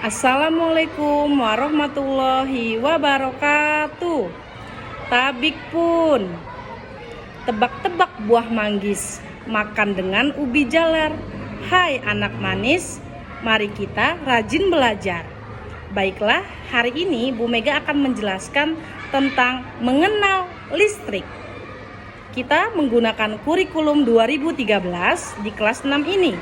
Assalamualaikum warahmatullahi wabarakatuh. Tabik pun tebak-tebak buah manggis, makan dengan ubi jalar. Hai anak manis, mari kita rajin belajar. Baiklah, hari ini Bu Mega akan menjelaskan tentang mengenal listrik. Kita menggunakan kurikulum 2013 di kelas 6 ini.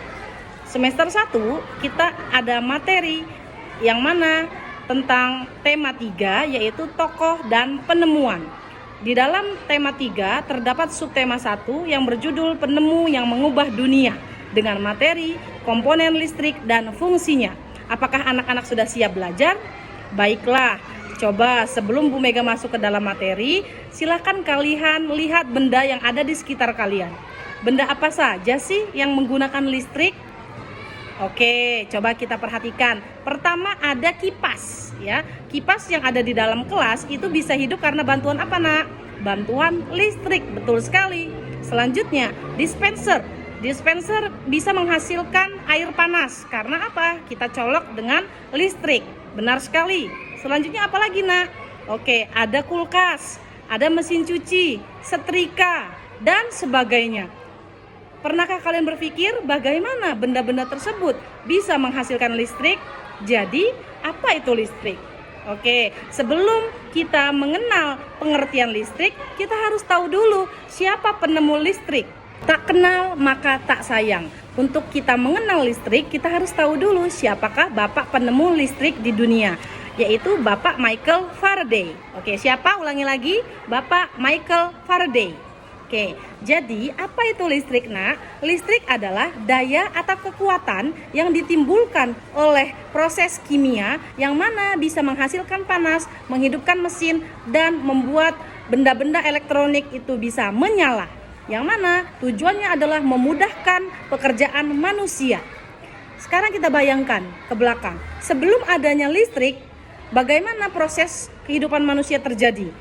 Semester 1 kita ada materi yang mana tentang tema 3, yaitu tokoh dan penemuan. Di dalam tema 3 terdapat subtema 1 yang berjudul penemu yang mengubah dunia dengan materi komponen listrik dan fungsinya. Apakah anak-anak sudah siap belajar? Baiklah, coba sebelum Bu Mega masuk ke dalam materi, silakan kalian lihat benda yang ada di sekitar kalian. Benda apa saja sih yang menggunakan listrik? Oke, coba kita perhatikan. Pertama ada kipas, ya. Kipas yang ada di dalam kelas itu bisa hidup karena bantuan apa, Nak? Bantuan listrik, betul sekali. Selanjutnya, dispenser. Dispenser bisa menghasilkan air panas. Karena apa? Kita colok dengan listrik. Benar sekali. Selanjutnya apa lagi, Nak? Oke, ada kulkas, ada mesin cuci, setrika, dan sebagainya. Pernahkah kalian berpikir bagaimana benda-benda tersebut bisa menghasilkan listrik? Jadi, apa itu listrik? Oke, sebelum kita mengenal pengertian listrik, kita harus tahu dulu siapa penemu listrik. Tak kenal maka tak sayang. Untuk kita mengenal listrik, kita harus tahu dulu siapakah bapak penemu listrik di dunia, yaitu Bapak Michael Faraday. Oke, siapa? Ulangi lagi, Bapak Michael Faraday. Oke, jadi apa itu listrik, Nak? Listrik adalah daya atau kekuatan yang ditimbulkan oleh proses kimia yang mana bisa menghasilkan panas, menghidupkan mesin, dan membuat benda-benda elektronik itu bisa menyala. Yang mana tujuannya adalah memudahkan pekerjaan manusia. Sekarang kita bayangkan ke belakang. Sebelum adanya listrik, bagaimana proses kehidupan manusia terjadi?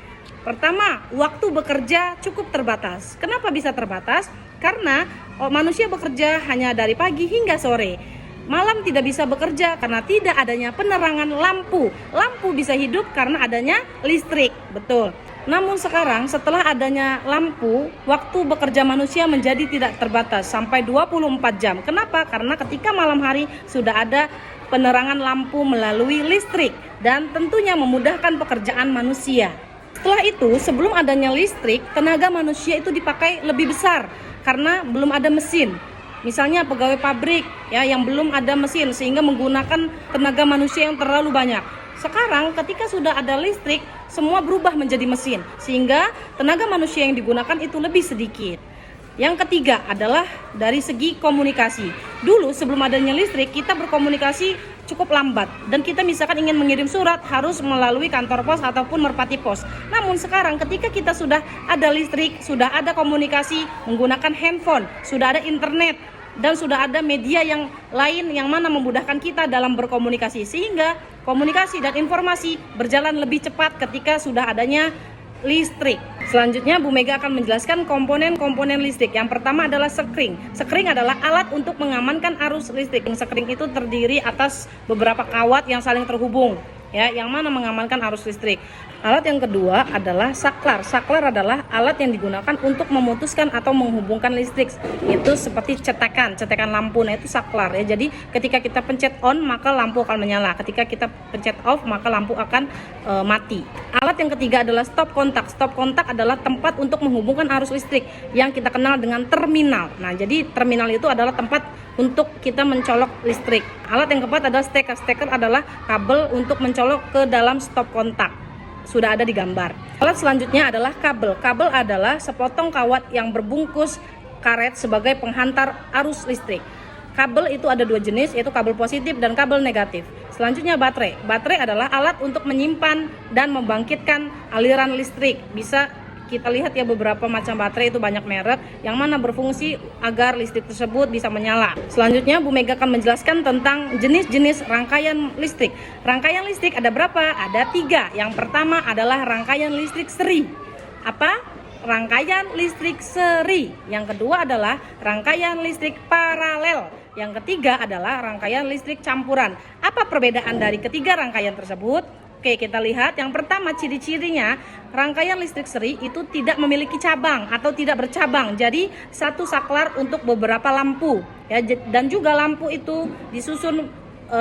Pertama, waktu bekerja cukup terbatas. Kenapa bisa terbatas? Karena manusia bekerja hanya dari pagi hingga sore. Malam tidak bisa bekerja karena tidak adanya penerangan lampu. Lampu bisa hidup karena adanya listrik, betul. Namun sekarang setelah adanya lampu, waktu bekerja manusia menjadi tidak terbatas sampai 24 jam. Kenapa? Karena ketika malam hari sudah ada penerangan lampu melalui listrik dan tentunya memudahkan pekerjaan manusia. Setelah itu, sebelum adanya listrik, tenaga manusia itu dipakai lebih besar karena belum ada mesin. Misalnya pegawai pabrik ya yang belum ada mesin sehingga menggunakan tenaga manusia yang terlalu banyak. Sekarang ketika sudah ada listrik, semua berubah menjadi mesin sehingga tenaga manusia yang digunakan itu lebih sedikit. Yang ketiga adalah dari segi komunikasi. Dulu sebelum adanya listrik kita berkomunikasi cukup lambat dan kita misalkan ingin mengirim surat harus melalui kantor pos ataupun merpati pos. Namun sekarang ketika kita sudah ada listrik, sudah ada komunikasi menggunakan handphone, sudah ada internet dan sudah ada media yang lain yang mana memudahkan kita dalam berkomunikasi sehingga komunikasi dan informasi berjalan lebih cepat ketika sudah adanya listrik. Selanjutnya Bu Mega akan menjelaskan komponen-komponen listrik. Yang pertama adalah sekring. Sekring adalah alat untuk mengamankan arus listrik. Sekring itu terdiri atas beberapa kawat yang saling terhubung, ya, yang mana mengamankan arus listrik. Alat yang kedua adalah saklar. Saklar adalah alat yang digunakan untuk memutuskan atau menghubungkan listrik. Itu seperti cetakan lampu. Nah, itu saklar ya. Jadi ketika kita pencet on maka lampu akan menyala. Ketika kita pencet off maka lampu akan mati. Alat yang ketiga adalah stop kontak. Stop kontak adalah tempat untuk menghubungkan arus listrik yang kita kenal dengan terminal. Nah, jadi terminal itu adalah tempat untuk kita mencolok listrik. Alat yang keempat adalah steker. Steker adalah kabel untuk mencolok ke dalam stop kontak. Sudah ada di gambar. Alat selanjutnya adalah kabel. Kabel adalah sepotong kawat yang berbungkus karet sebagai penghantar arus listrik. Kabel itu ada dua jenis, yaitu kabel positif dan kabel negatif. Selanjutnya baterai. Baterai adalah alat untuk menyimpan dan membangkitkan aliran listrik. Bisa kita lihat ya beberapa macam baterai, itu banyak merek yang mana berfungsi agar listrik tersebut bisa menyala. Selanjutnya Bu Mega akan menjelaskan tentang jenis-jenis rangkaian listrik. Rangkaian listrik ada berapa? Ada 3. Yang pertama adalah rangkaian listrik seri. Apa? Rangkaian listrik seri. Yang kedua adalah rangkaian listrik paralel. Yang ketiga adalah rangkaian listrik campuran. Apa perbedaan dari ketiga rangkaian tersebut? Oke, kita lihat. Yang pertama, ciri-cirinya rangkaian listrik seri itu tidak memiliki cabang atau tidak bercabang. Jadi satu saklar untuk beberapa lampu ya, dan juga lampu itu disusun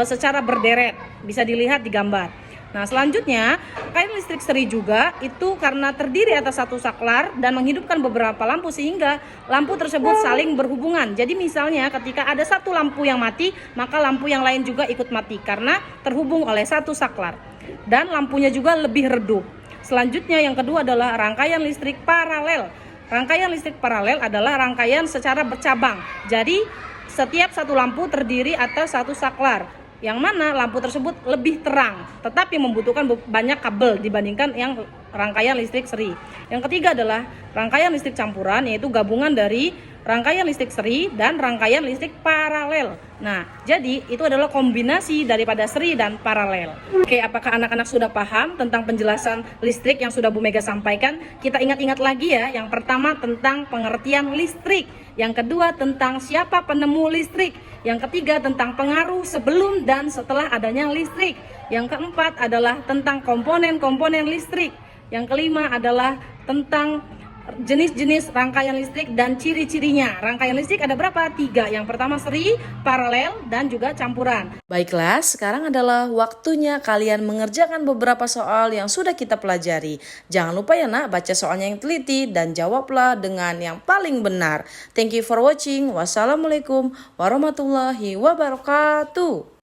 secara berderet. Bisa dilihat di gambar. Nah, selanjutnya, rangkaian listrik seri juga itu karena terdiri atas satu saklar dan menghidupkan beberapa lampu sehingga lampu tersebut saling berhubungan. Jadi misalnya ketika ada satu lampu yang mati, maka lampu yang lain juga ikut mati karena terhubung oleh satu saklar. Dan lampunya juga lebih redup. Selanjutnya yang kedua adalah rangkaian listrik paralel. Rangkaian listrik paralel adalah rangkaian secara bercabang. Jadi setiap satu lampu terdiri atas satu saklar, yang mana lampu tersebut lebih terang, tetapi membutuhkan banyak kabel dibandingkan yang rangkaian listrik seri. Yang ketiga adalah rangkaian listrik campuran, yaitu gabungan dari rangkaian listrik seri dan rangkaian listrik paralel. Nah, jadi itu adalah kombinasi daripada seri dan paralel. Oke, apakah anak-anak sudah paham tentang penjelasan listrik yang sudah Bu Mega sampaikan? Kita ingat-ingat lagi ya. Yang pertama tentang pengertian listrik. Yang kedua tentang siapa penemu listrik. Yang ketiga tentang pengaruh sebelum dan setelah adanya listrik. Yang keempat adalah tentang komponen-komponen listrik. Yang kelima adalah tentang jenis-jenis rangkaian listrik dan ciri-cirinya. Rangkaian listrik ada berapa? 3. Yang pertama seri, paralel, dan juga campuran. Baiklah, sekarang adalah waktunya kalian mengerjakan beberapa soal yang sudah kita pelajari. Jangan lupa ya nak, baca soalnya yang teliti dan jawablah dengan yang paling benar. Thank you for watching. Wassalamualaikum warahmatullahi wabarakatuh.